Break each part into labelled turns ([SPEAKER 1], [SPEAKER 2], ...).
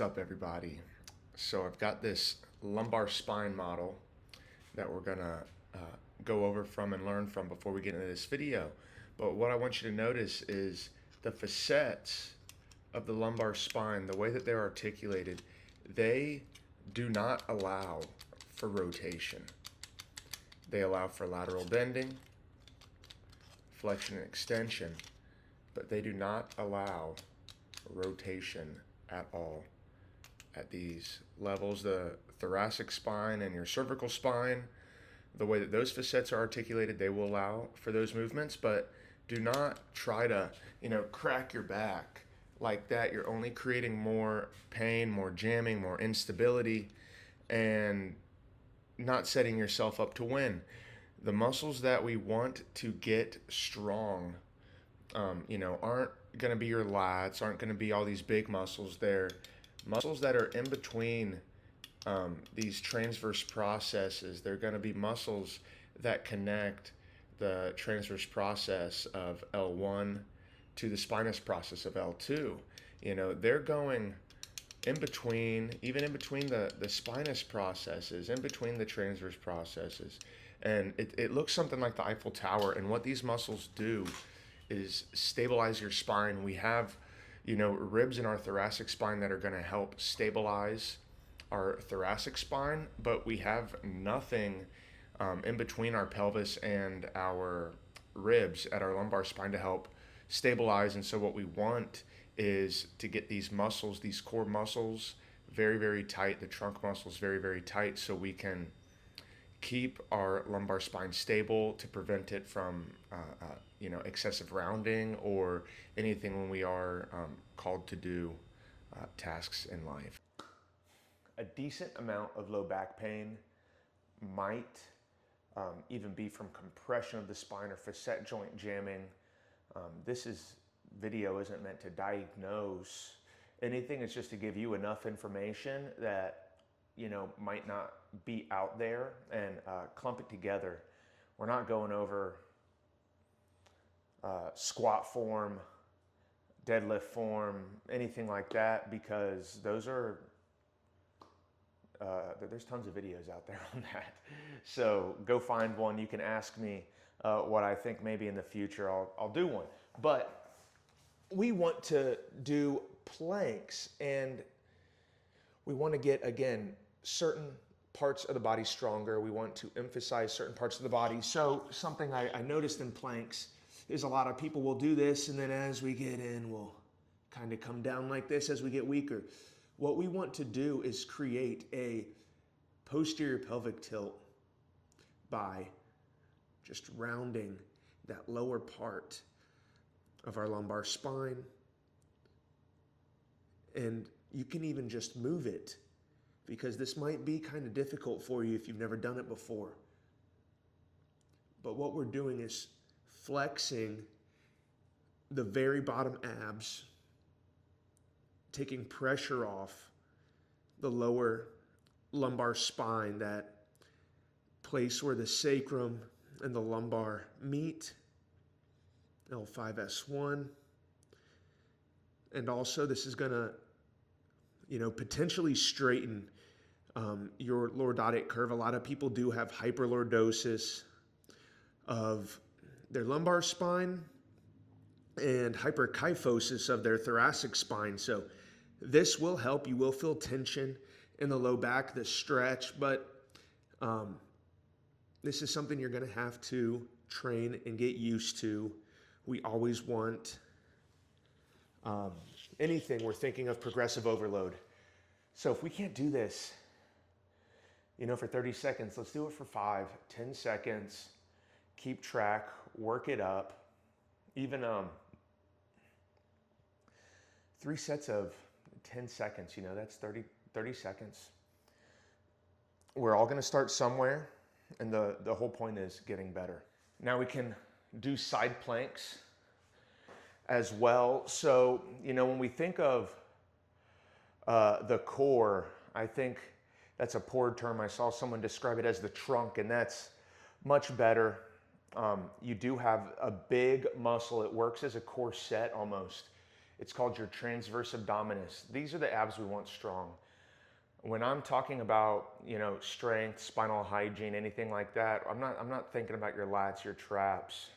[SPEAKER 1] What's up, everybody? So I've got this lumbar spine model that we're gonna go over from and learn from before we get into this video. But what I want you to notice is the facets of the lumbar spine, the way that they're articulated, they do not allow for rotation. They allow for lateral bending, flexion and extension, but they do not allow rotation at all. At these levels, the thoracic spine and your cervical spine, the way that those facets are articulated, they will allow for those movements, but do not try to, crack your back like that. You're only creating more pain, more jamming, more instability, and not setting yourself up to win. The muscles that we want to get strong, aren't going to be your lats, aren't going to be all these big muscles. They're muscles that are in between these transverse processes. They're going to be muscles that connect the transverse process of L1 to the spinous process of L2. They're going in between, even in between the spinous processes, in between the transverse processes. And it looks something like the Eiffel Tower. And what these muscles do is stabilize your spine. We have ribs in our thoracic spine that are going to help stabilize our thoracic spine, but we have nothing in between our pelvis and our ribs at our lumbar spine to help stabilize. And so what we want is to get these muscles, these core muscles, very, very tight, the trunk muscles very, very tight, so we can keep our lumbar spine stable to prevent it from excessive rounding or anything when we are called to do tasks in life. A decent amount of low back pain might even be from compression of the spine or facet joint jamming. This video isn't meant to diagnose anything. It's just to give you enough information that might not be out there, and clump it together. We're not going over squat form, deadlift form, anything like that, because those are there's tons of videos out there on that. So go find one. You can ask me what I think. Maybe in the future I'll do one. But we want to do planks, and we want to get, again, certain parts of the body stronger. We want to emphasize certain parts of the body. So something I noticed in planks is a lot of people will do this, and then as we get in, we'll kind of come down like this as we get weaker. What we want to do is create a posterior pelvic tilt by just rounding that lower part of our lumbar spine. And you can even just move it, because this might be kind of difficult for you if you've never done it before. But what we're doing is flexing the very bottom abs, taking pressure off the lower lumbar spine, that place where the sacrum and the lumbar meet, L5S1. And also this is going to potentially straighten your lordotic curve. A lot of people do have hyperlordosis of their lumbar spine and hyperkyphosis of their thoracic spine. So this will help. You will feel tension in the low back, the stretch, but this is something you're going to have to train and get used to. We always want anything, we're thinking of progressive overload. So if we can't do this, for 30 seconds, let's do it for 5, 10 seconds. Keep track, work it up. Even 3 sets of 10 seconds, that's 30 seconds. We're all going to start somewhere, and the whole point is getting better. Now we can do side planks as well. So, when we think of the core, I think that's a poor term. I saw someone describe it as the trunk, and that's much better. You do have a big muscle. It works as a corset almost It's called your transverse abdominis. These are the abs we want strong. When I'm talking about, strength, spinal hygiene, anything like that, I'm not thinking about your lats, your traps.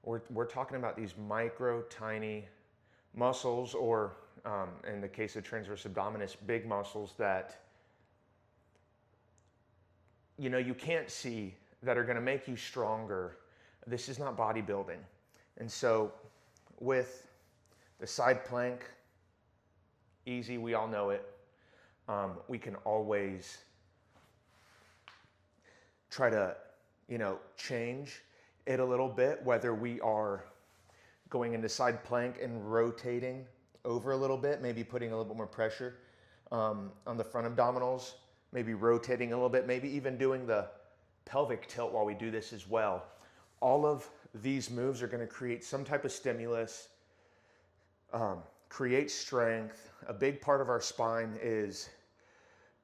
[SPEAKER 1] We're talking about these micro, tiny muscles, or in the case of transverse abdominis, big muscles that you can't see, that are going to make you stronger. This is not bodybuilding. And so with the side plank, easy, we all know it. We can always try to, change it a little bit, whether we are going into side plank and rotating over a little bit, maybe putting a little bit more pressure on the front abdominals, maybe rotating a little bit, maybe even doing the pelvic tilt while we do this as well. All of these moves are going to create some type of stimulus, create strength. A big part of our spine is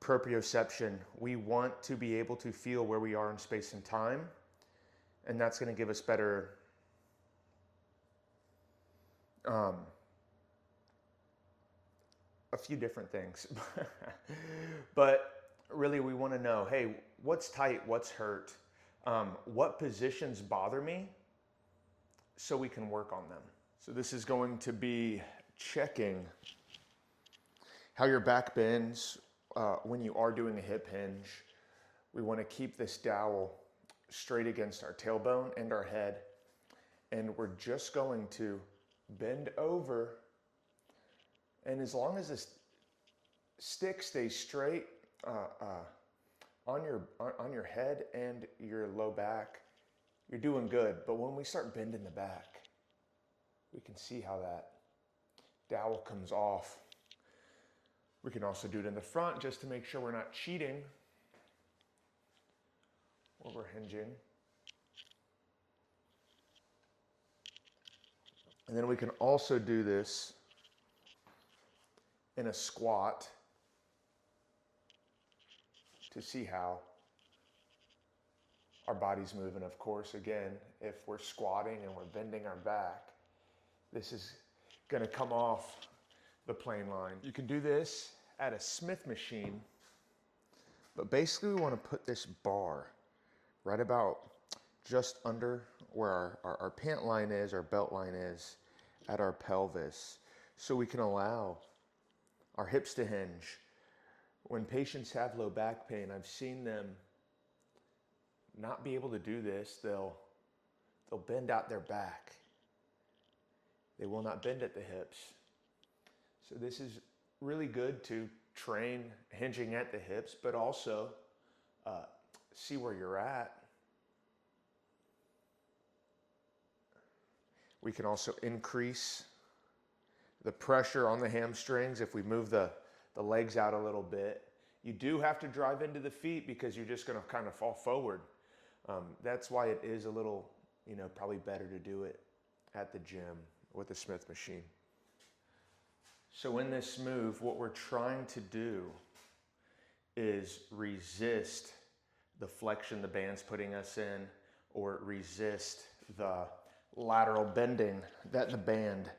[SPEAKER 1] proprioception. We want to be able to feel where we are in space and time, and that's going to give us better a few different things. But really, we want to know, hey, what's tight, what's hurt, what positions bother me, so we can work on them. So this is going to be checking how your back bends when you are doing a hip hinge. We want to keep this dowel straight against our tailbone and our head, and we're just going to bend over, and as long as this stick stays straight on your head and your low back, you're doing good. But when we start bending the back, we can see how that dowel comes off. We can also do it in the front just to make sure we're not cheating while we're hinging. And then we can also do this in a squat to see how our body's moving. Of course, again, if we're squatting and we're bending our back, this is going to come off the plane line. You can do this at a Smith machine, but basically we want to put this bar right about just under where our pant line is, our belt line is, at our pelvis, so we can allow our hips to hinge. When patients have low back pain, I've seen them not be able to do this. They'll bend out their back. They will not bend at the hips. So this is really good to train hinging at the hips, but also see where you're at. We can also increase the pressure on the hamstrings if we move the legs out a little bit. You do have to drive into the feet because you're just going to kind of fall forward. That's why it is a little, probably better to do it at the gym with the Smith machine. So in this move, what we're trying to do is resist the flexion the band's putting us in, or resist the lateral bending that the band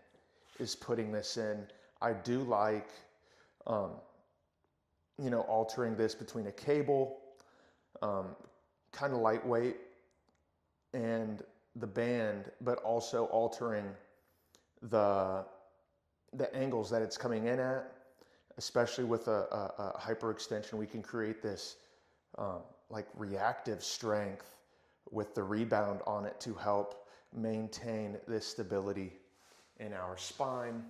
[SPEAKER 1] is putting this in. I do like, altering this between a cable, kind of lightweight, and the band, but also altering the angles that it's coming in at, especially with a hyperextension. We can create this like reactive strength with the rebound on it to help maintain this stability in our spine.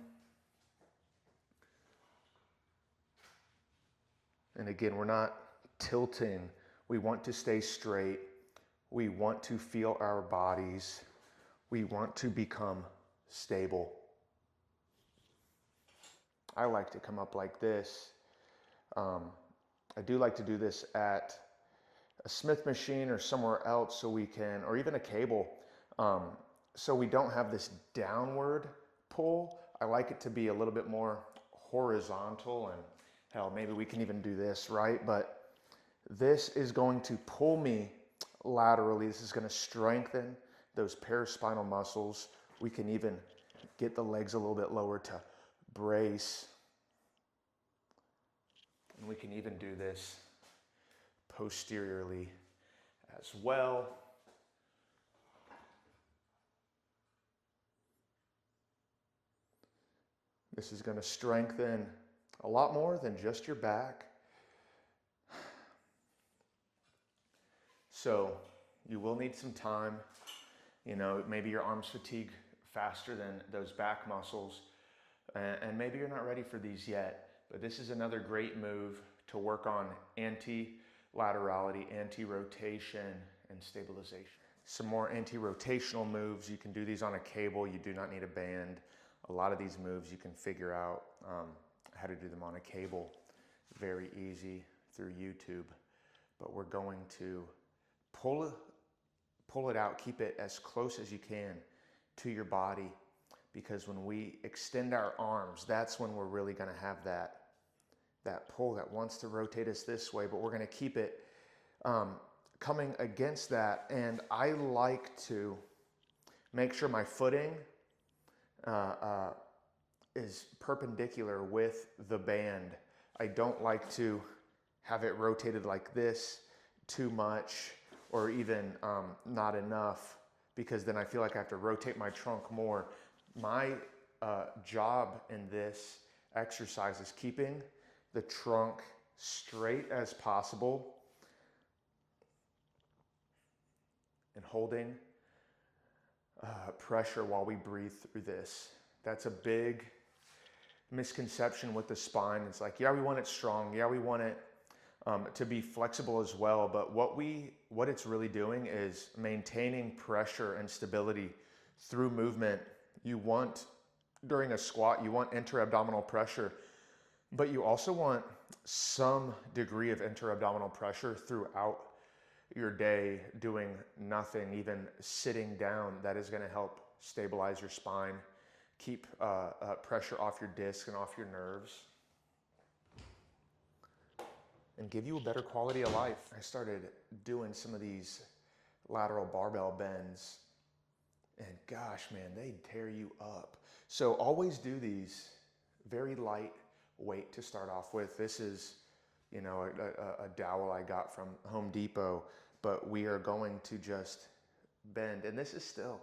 [SPEAKER 1] And again, we're not tilting. We want to stay straight. We want to feel our bodies. We want to become stable. I like to come up like this. I do like to do this at a Smith machine or somewhere else, so we can, or even a cable, so we don't have this downward pull. I like it to be a little bit more horizontal, and hell, maybe we can even do this, right? But this is going to pull me laterally. This is going to strengthen those paraspinal muscles. We can even get the legs a little bit lower to brace. And we can even do this posteriorly as well. This is going to strengthen a lot more than just your back. So you will need some time. You know, maybe your arms fatigue faster than those back muscles, and maybe you're not ready for these yet, but this is another great move to work on anti-laterality, anti-rotation, and stabilization. Some more anti-rotational moves. You can do these on a cable. You do not need a band. A lot of these moves you can figure out how to do them on a cable. Very easy through YouTube. But we're going to pull it out, keep it as close as you can to your body, because when we extend our arms, that's when we're really going to have that pull that wants to rotate us this way, but we're going to keep it coming against that. And I like to make sure my footing is perpendicular with the band. I don't like to have it rotated like this too much, or even not enough, because then I feel like I have to rotate my trunk more. My job in this exercise is keeping the trunk straight as possible and holding pressure while we breathe through this. That's a big misconception with the spine. It's like, yeah, we want it strong. Yeah, we want it to be flexible as well. But what it's really doing is maintaining pressure and stability through movement. You want, during a squat, you want intra-abdominal pressure, but you also want some degree of intra-abdominal pressure throughout your day, doing nothing, even sitting down. That is going to help stabilize your spine, keep pressure off your disc and off your nerves, and give you a better quality of life. I started doing some of these lateral barbell bends, and gosh, man, they tear you up. So always do these very light weight to start off with. This is, you know, a dowel I got from Home Depot, but we are going to just bend. And this is still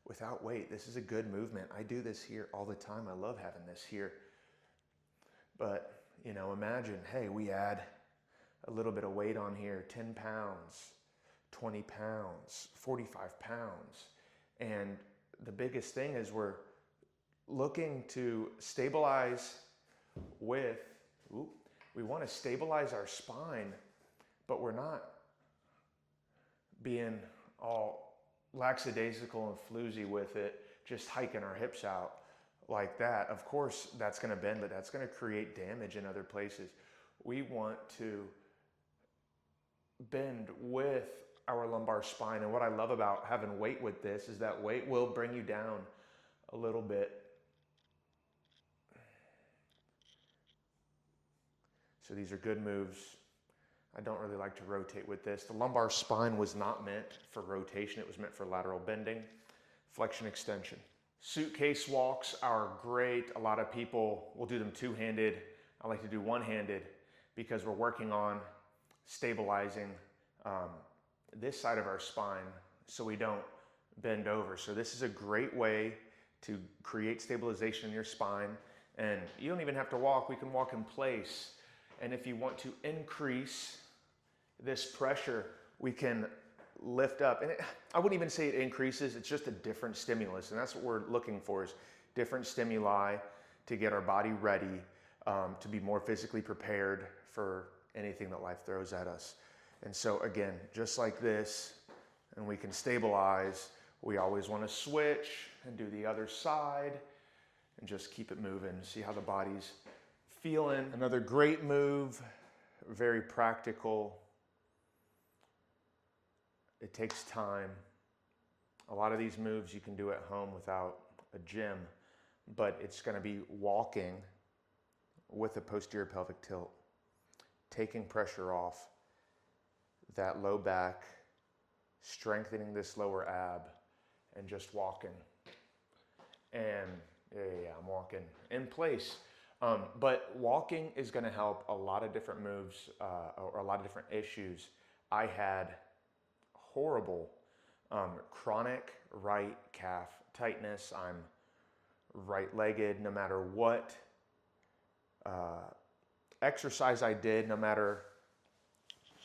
[SPEAKER 1] without weight. This is a good movement. I do this here all the time. I love having this here. But, you know, imagine, hey, we add a little bit of weight on here, 10 pounds, 20 pounds, 45 pounds. And the biggest thing is we're looking to stabilize with, we want to stabilize our spine, but we're not being all lackadaisical and floozy with it, just hiking our hips out like that. Of course, that's going to bend, but that's going to create damage in other places. We want to bend with our lumbar spine. And what I love about having weight with this is that weight will bring you down a little bit. So these are good moves. I don't really like to rotate with this. The lumbar spine was not meant for rotation. It was meant for lateral bending, flexion, extension. Suitcase walks are great. A lot of people will do them two-handed. I like to do one-handed because we're working on stabilizing this side of our spine so we don't bend over. So this is a great way to create stabilization in your spine. And you don't even have to walk. We can walk in place. And if you want to increase this pressure, we can lift up. And I wouldn't even say it increases. It's just a different stimulus. And that's what we're looking for, is different stimuli to get our body ready to be more physically prepared for anything that life throws at us. And so again, just like this, and we can stabilize. We always want to switch and do the other side and just keep it moving. See how the body's feeling. Another great move, very practical. It takes time. A lot of these moves you can do at home without a gym, but it's going to be walking with a posterior pelvic tilt, taking pressure off that low back, strengthening this lower ab, and just walking. And yeah, I'm walking in place. But walking is going to help a lot of different moves or a lot of different issues. I had horrible chronic right calf tightness. I'm right-legged. No matter what exercise I did, no matter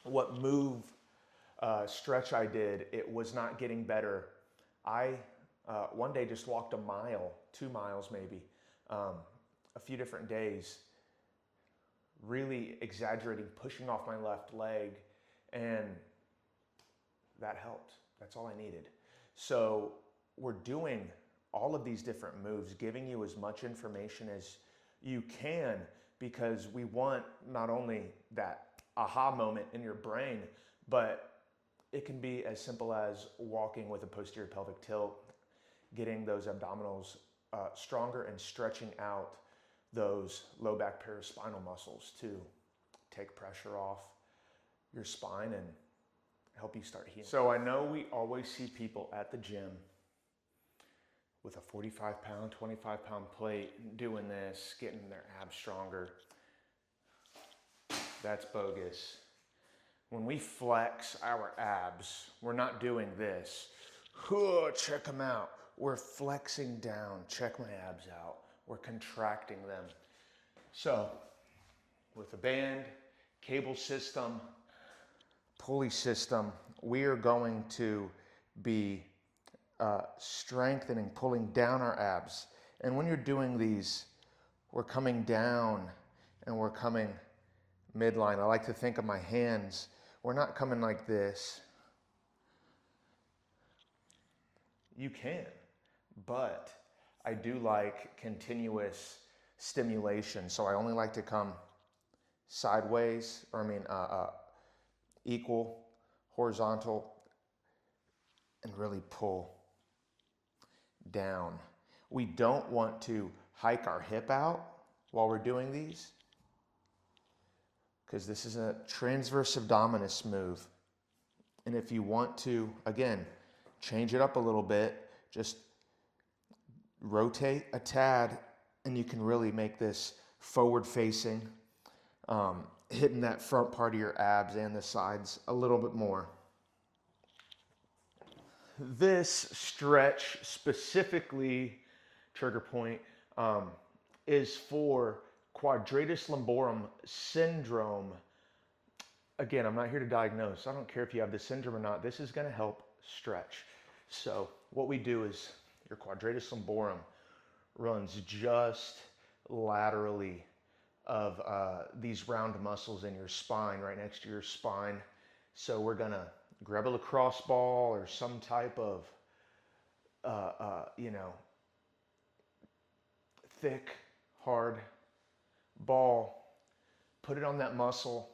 [SPEAKER 1] what move, stretch I did, it was not getting better. I one day just walked a mile, 2 miles maybe, a few different days, really exaggerating, pushing off my left leg, and that helped. That's all I needed. So we're doing all of these different moves, giving you as much information as you can, because we want not only that aha moment in your brain, but it can be as simple as walking with a posterior pelvic tilt, getting those abdominals stronger and stretching out those low back paraspinal muscles to take pressure off your spine and help you start healing. So I know we always see people at the gym with a 45-pound, 25-pound plate doing this, getting their abs stronger. That's bogus. When we flex our abs, we're not doing this. Check them out. We're flexing down. Check my abs out. We're contracting them. So with a band, cable system, pulley system, we are going to be strengthening, pulling down our abs. And when you're doing these, we're coming down and we're coming midline. I like to think of my hands. We're not coming like this. You can, but I do like continuous stimulation. So I only like to come sideways, equal, horizontal, and really pull down. We don't want to hike our hip out while we're doing these, because this is a transverse abdominis move. And if you want to, again, change it up a little bit, just rotate a tad, and you can really make this forward facing, hitting that front part of your abs and the sides a little bit more. This stretch specifically, trigger point, is for quadratus lumborum syndrome. Again, I'm not here to diagnose. I don't care if you have this syndrome or not. This is going to help stretch. So what we do is your quadratus lumborum runs just laterally of these round muscles in your spine, right next to your spine. So we're going to grab a lacrosse ball or some type of, thick, hard ball, put it on that muscle,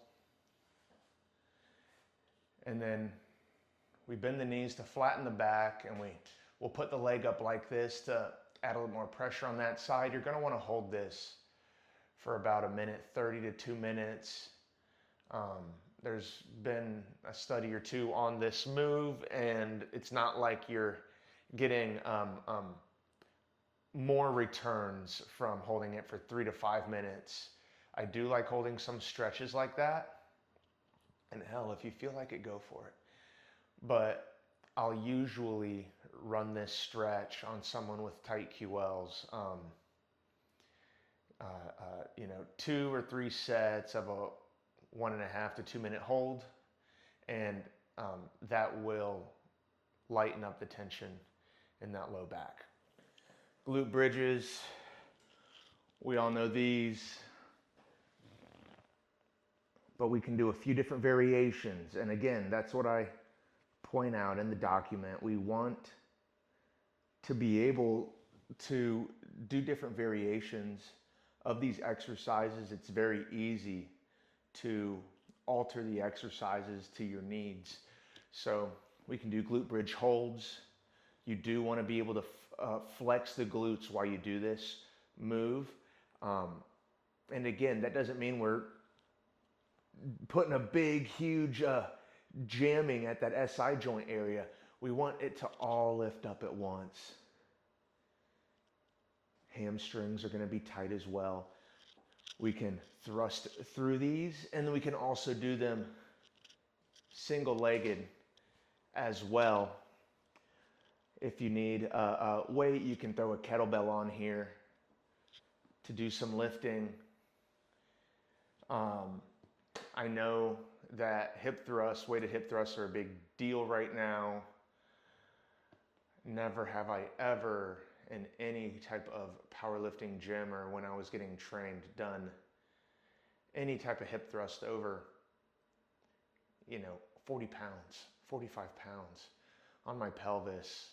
[SPEAKER 1] and then we bend the knees to flatten the back, and we'll put the leg up like this to add a little more pressure on that side. You're going to want to hold this for about 1:30 to 2 minutes. There's been a study or two on this move, and it's not like you're getting more returns from holding it for 3 to 5 minutes. I do like holding some stretches like that. And hell, if you feel like it, go for it. But I'll usually run this stretch on someone with tight QLs. 2 or 3 sets of a 1.5 to 2 minute hold, and that will lighten up the tension in that low back. Glute bridges, we all know these, but we can do a few different variations. And again, that's what I point out in the document. We want to be able to do different variations of these exercises. It's very easy to alter the exercises to your needs. So we can do glute bridge holds. You do want to be able to flex the glutes while you do this move. And again, that doesn't mean we're putting a big, huge jamming at that SI joint area. We want it to all lift up at once. Hamstrings are going to be tight as well. We can thrust through these, and then we can also do them single-legged as well. If you need a weight, you can throw a kettlebell on here to do some lifting. I know that weighted hip thrusts are a big deal right now. Never have I ever in any type of powerlifting gym or when I was getting trained done any type of hip thrust over, 40 pounds, 45 pounds on my pelvis.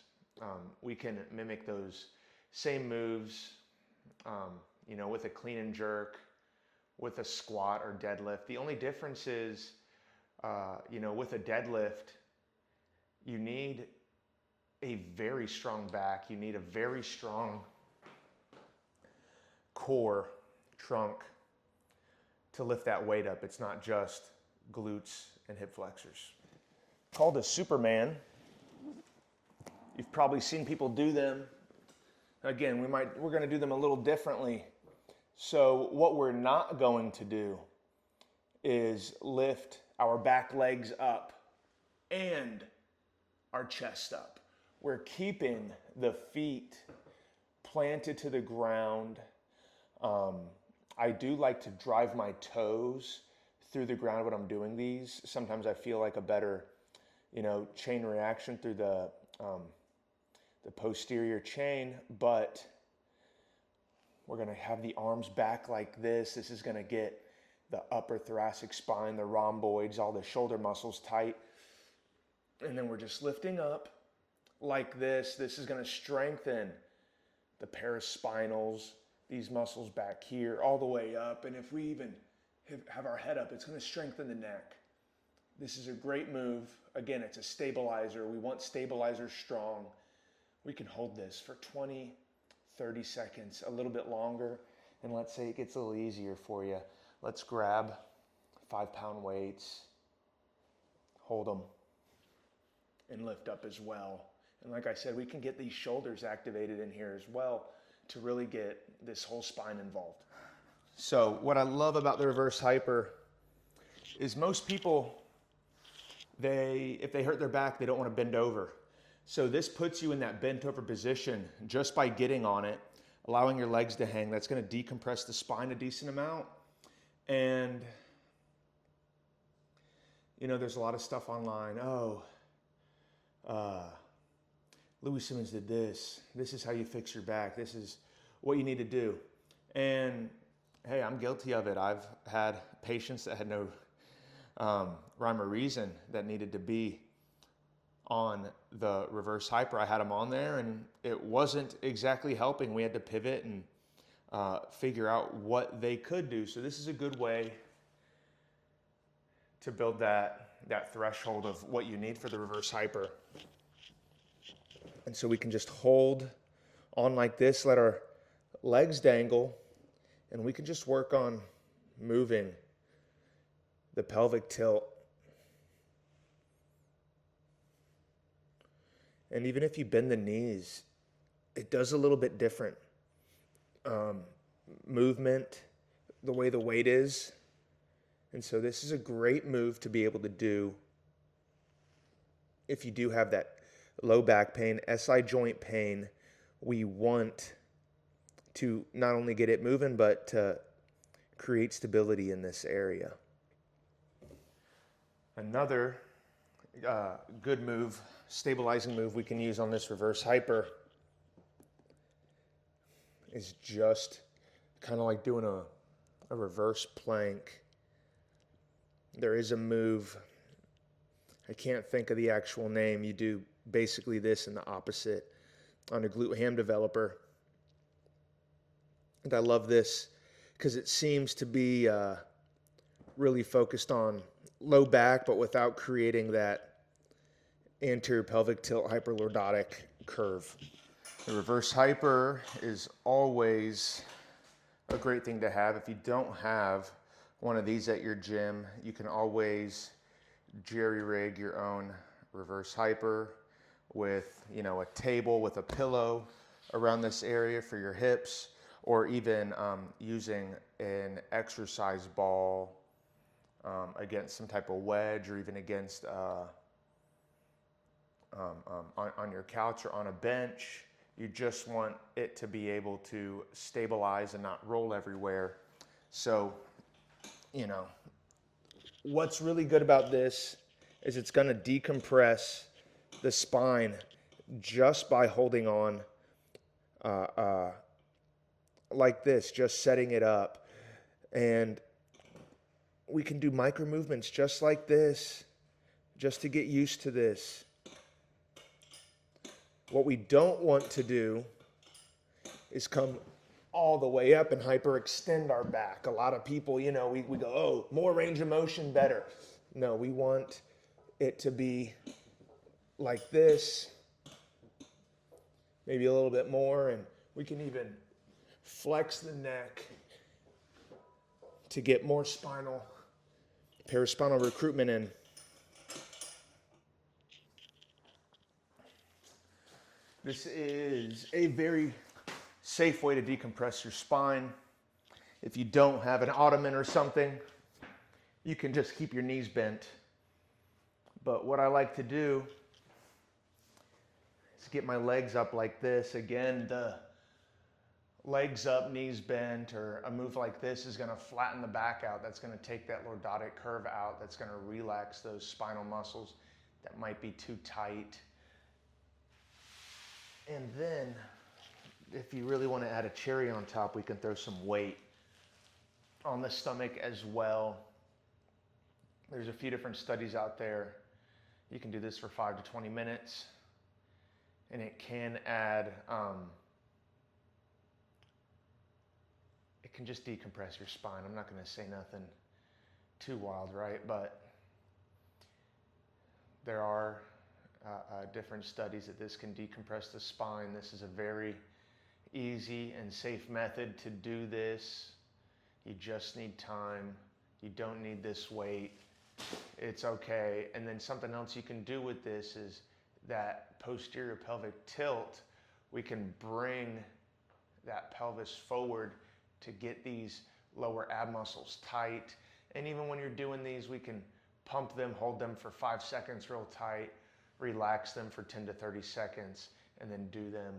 [SPEAKER 1] We can mimic those same moves, with a clean and jerk, with a squat or deadlift. The only difference is, with a deadlift, you need a very strong back. You need a very strong core, trunk to lift that weight up. It's not just glutes and hip flexors. Called a Superman. You've probably seen people do them. Again, we're going to do them a little differently. So what we're not going to do is lift our back legs up and our chest up. We're keeping the feet planted to the ground. I do like to drive my toes through the ground when I'm doing these. Sometimes I feel like a better, chain reaction through the posterior chain, but we're going to have the arms back like this. This is going to get the upper thoracic spine, the rhomboids, all the shoulder muscles tight. And then we're just lifting up like this. This is going to strengthen the paraspinals, these muscles back here, all the way up. And if we even have our head up, it's going to strengthen the neck. This is a great move. Again, it's a stabilizer. We want stabilizers strong. We can hold this for 20, 30 seconds, a little bit longer. And let's say it gets a little easier for you. Let's grab 5-pound weights, hold them, and lift up as well. And like I said, we can get these shoulders activated in here as well to really get this whole spine involved. So what I love about the reverse hyper is most people, if they hurt their back, they don't want to bend over. So this puts you in that bent over position just by getting on it, allowing your legs to hang. That's going to decompress the spine a decent amount. And, there's a lot of stuff online. Louis Simmons did this. This is how you fix your back. This is what you need to do. And hey, I'm guilty of it. I've had patients that had no rhyme or reason that needed to be on the reverse hyper. I had them on there and it wasn't exactly helping. We had to pivot and figure out what they could do. So this is a good way to build that threshold of what you need for the reverse hyper. And so we can just hold on like this, let our legs dangle, and we can just work on moving the pelvic tilt. And even if you bend the knees, it does a little bit different movement, the way the weight is. And so this is a great move to be able to do if you do have that low back pain, SI joint pain. We want to not only get it moving, but to create stability in this area. Another good move, stabilizing move we can use on this reverse hyper is just kind of like doing a reverse plank. There is a move, I can't think of the actual name. You do basically this in the opposite on a glute ham developer. And I love this because it seems to be really focused on low back, but without creating that anterior pelvic tilt hyperlordotic curve. The reverse hyper is always a great thing to have. If you don't have one of these at your gym, you can always jerry-rig your own reverse hyper with, a table with a pillow around this area for your hips. or even using an exercise ball against some type of wedge, or even against on your couch or on a bench. You just want it to be able to stabilize and not roll everywhere. So, you know, what's really good about this is it's going to decompress the spine just by holding on like this, just setting it up. And we can do micro movements just like this, just to get used to this. What we don't want to do is come all the way up and hyperextend our back. A lot of people, you know, we go, oh, more range of motion, better. No, we want it to be like this, maybe a little bit more, and we can even flex the neck to get more spinal, paraspinal recruitment in. This is a very safe way to decompress your spine. If you don't have an ottoman or something, you can just keep your knees bent. But what I like to do is get my legs up like this. Again, the legs up, knees bent, or a move like this is going to flatten the back out. That's going to take that lordotic curve out. That's going to relax those spinal muscles that might be too tight. And then, if you really want to add a cherry on top, we can throw some weight on the stomach as well. There's a few different studies out there. You can do this for 5 to 20 minutes, and it can add, it can just decompress your spine. I'm not going to say nothing too wild, right? But there are different studies that this can decompress the spine. This is a very easy and safe method to do this. You just need time. You don't need this weight. It's okay. And then something else you can do with this is that posterior pelvic tilt. We can bring that pelvis forward to get these lower ab muscles tight. And even when you're doing these, we can pump them, hold them for 5 seconds real tight, relax them for 10 to 30 seconds, and then do them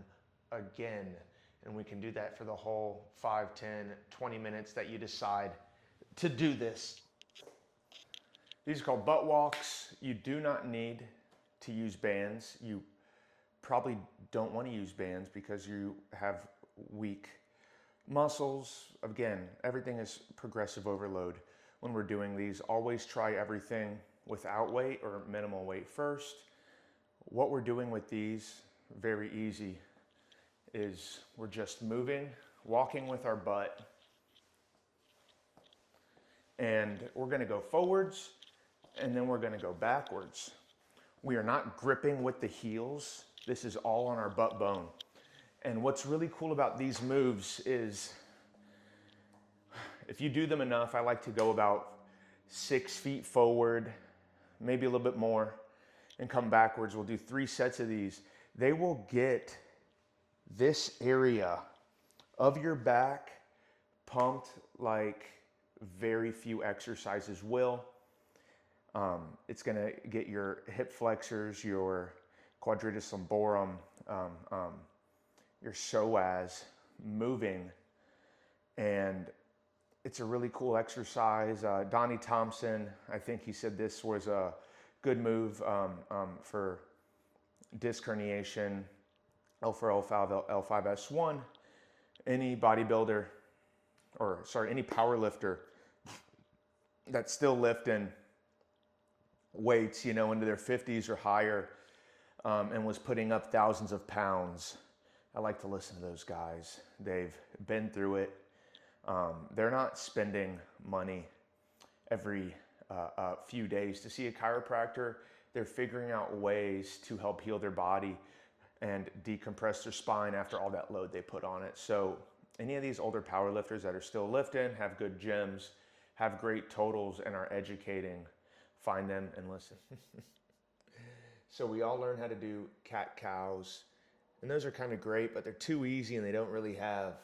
[SPEAKER 1] again. And we can do that for the whole 5, 10, 20 minutes that you decide to do this. These are called butt walks. You do not need to use bands. You probably don't want to use bands because you have weak muscles. Again, everything is progressive overload. When we're doing these, always try everything without weight or minimal weight first. What we're doing with these, very easy, is we're just moving, walking with our butt, and we're going to go forwards, and then we're going to go backwards. We are not gripping with the heels. This is all on our butt bone. And what's really cool about these moves is if you do them enough, I like to go about 6 feet forward, maybe a little bit more, and come backwards. We'll do 3 sets of these. They will get this area of your back pumped like very few exercises will. It's going to get your hip flexors, your quadratus lumborum, your psoas moving, and it's a really cool exercise. Donnie Thompson, I think he said this was a good move for disc herniation, L4, L5, L5S1. Any bodybuilder, or sorry, any power lifter that's still lifting weights, you know, into their 50s or higher, and was putting up thousands of pounds. I like to listen to those guys. They've been through it. They're not spending money every few days to see a chiropractor. They're figuring out ways to help heal their body and decompress their spine after all that load they put on it. So any of these older power lifters that are still lifting, have good gyms, have great totals, and are educating, find them and listen. So we all learn how to do cat-cows, and those are kind of great, but they're too easy and they don't really have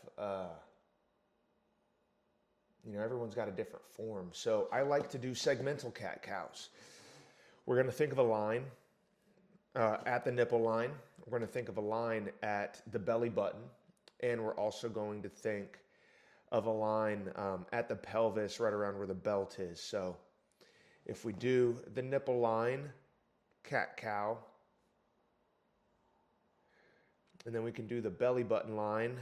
[SPEAKER 1] everyone's got a different form. So I like to do segmental cat-cows. We're going to think of a line at the nipple line. We're going to think of a line at the belly button. And we're also going to think of a line at the pelvis right around where the belt is. So if we do the nipple line, cat-cow, and then we can do the belly button line,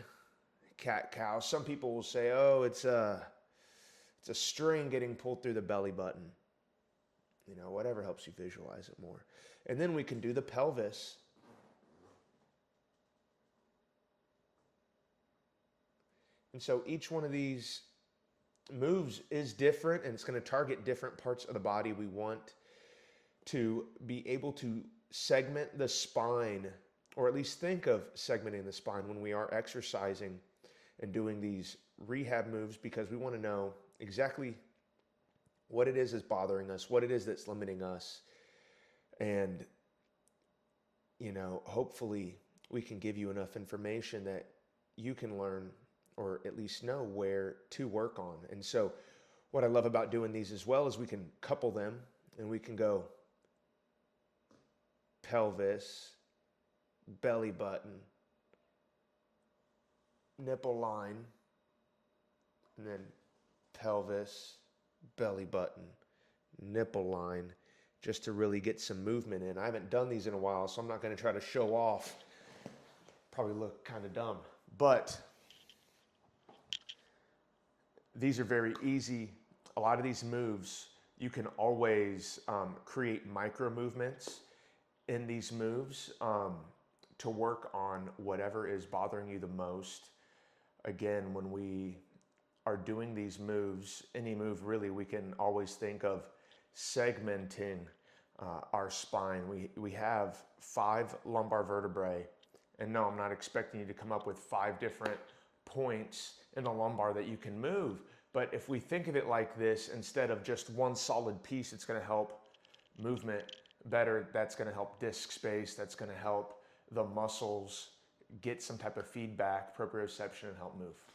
[SPEAKER 1] cat-cow. Some people will say, oh, it's a string getting pulled through the belly button. Whatever helps you visualize it more. And then we can do the pelvis. And so each one of these moves is different, and it's going to target different parts of the body. We want to be able to segment the spine, or at least think of segmenting the spine when we are exercising and doing these rehab moves, because we want to know exactly what it is that's bothering us, what it is that's limiting us. And, hopefully we can give you enough information that you can learn or at least know where to work on. And so what I love about doing these as well is we can couple them, and we can go pelvis, belly button, nipple line, and then pelvis, belly button, nipple line, just to really get some movement in. I haven't done these in a while, so I'm not going to try to show off. Probably look kind of dumb, but these are very easy. A lot of these moves, you can always create micro movements in these moves to work on whatever is bothering you the most. Again, when we are doing these moves, any move really, we can always think of segmenting our spine. We have 5 lumbar vertebrae, and no, I'm not expecting you to come up with 5 different points in the lumbar that you can move. But if we think of it like this, instead of just one solid piece, it's going to help movement better. That's going to help disc space. That's going to help the muscles get some type of feedback, proprioception, and help move.